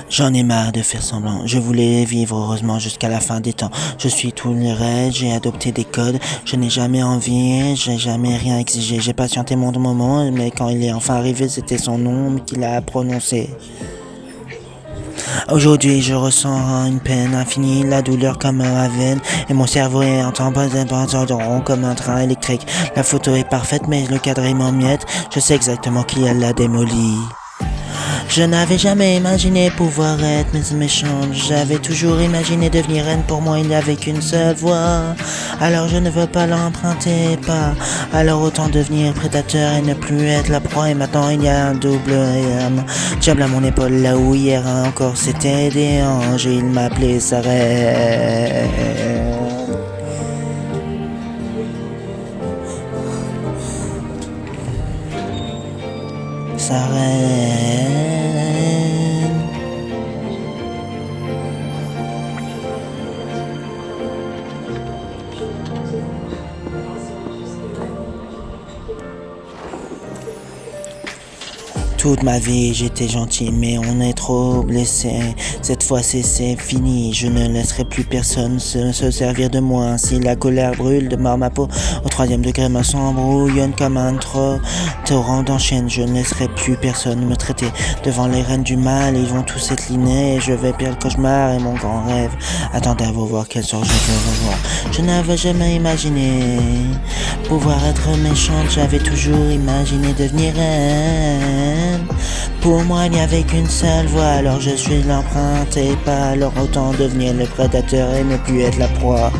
J'en ai marre de faire semblant. Je voulais vivre heureusement jusqu'à la fin des temps. Je suis tout le reste, j'ai adopté des codes. Je n'ai jamais envié, j'ai jamais rien exigé. J'ai patienté mon moment, mais quand il est enfin arrivé, c'était son nom qu'il a prononcé. Aujourd'hui, je ressens une peine infinie, la douleur comme un veine, et mon cerveau est en temps rond comme un train électrique. La photo est parfaite, mais le cadre est en miettes. Je sais exactement qui elle l'a démoli. Je n'avais jamais imaginé pouvoir être méchante. J'avais toujours imaginé devenir reine. Pour moi, il n'y avait qu'une seule voie. Alors je ne veux pas l'emprunter, pas. Alors autant devenir prédateur et ne plus être la proie. Et maintenant, il y a un double diable à mon épaule. Là où hier encore c'était des anges. Et il m'appelait sa reine. Sa reine. Toute ma vie j'étais gentil, mais on est trop blessé. Cette fois c'est fini, je ne laisserai plus personne se servir de moi. Si la colère brûle de mort ma peau, au 3e degré ma sang brouillonne comme un torrent d'enchaîne. Je ne laisserai plus personne me traiter devant les reines du mal. Ils vont tous s'écliner, je vais perdre le cauchemar et mon grand rêve. Attendez à vous voir quel sort je veux revoir. Je n'avais jamais imaginé pouvoir être méchante, j'avais toujours imaginé devenir reine. Pour moi il n'y avait qu'une seule voie, alors je suis l'empreinte et pas. Alors autant devenir le prédateur et ne plus être la proie.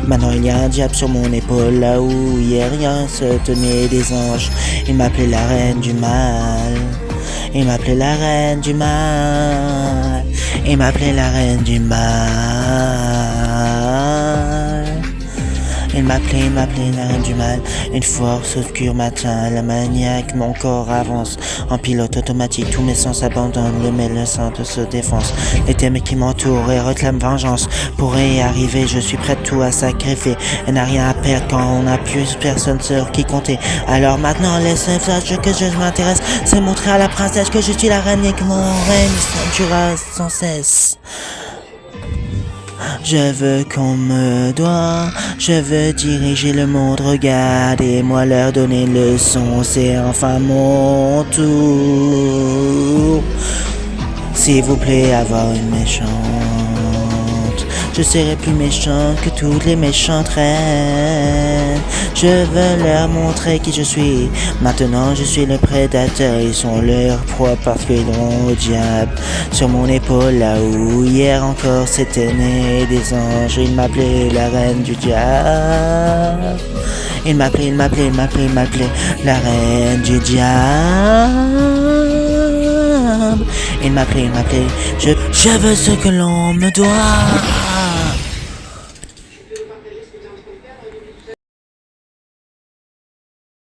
Maintenant il y a un diable sur mon épaule, là où hier rien se tenait des anges. Il m'appelait la reine du mal. Il m'appelait la reine du mal. Il m'appelait la reine du mal. Il m'appelait la reine du mal. Une force obscure m'atteint, la maniaque, mon corps avance. En pilote automatique, tous mes sens abandonnent, le menaçant de se défense. Les thèmes qui m'entourent et réclament vengeance. Pour y arriver, je suis prêt tout à sacrifier. Elle n'a rien à perdre quand on n'a plus personne sur qui compter. Alors maintenant, laisse le flash que je m'intéresse. C'est montrer à la princesse que je suis la reine et que mon règne durera sans cesse. Je veux qu'on me doie, je veux diriger le monde, regardez-moi leur donner le son, c'est enfin mon tour. S'il vous plaît, avoir une méchante, je serai plus méchant que toutes les méchantes reines. Je veux leur montrer qui je suis. Maintenant je suis le prédateur, ils sont leur proie parce qu'ils ont au diable sur mon épaule, là où hier encore c'était né des anges. Ils m'appelaient la reine du diable. Ils m'appelaient la reine du diable. Ils m'appelaient, je veux ce que l'on me doit.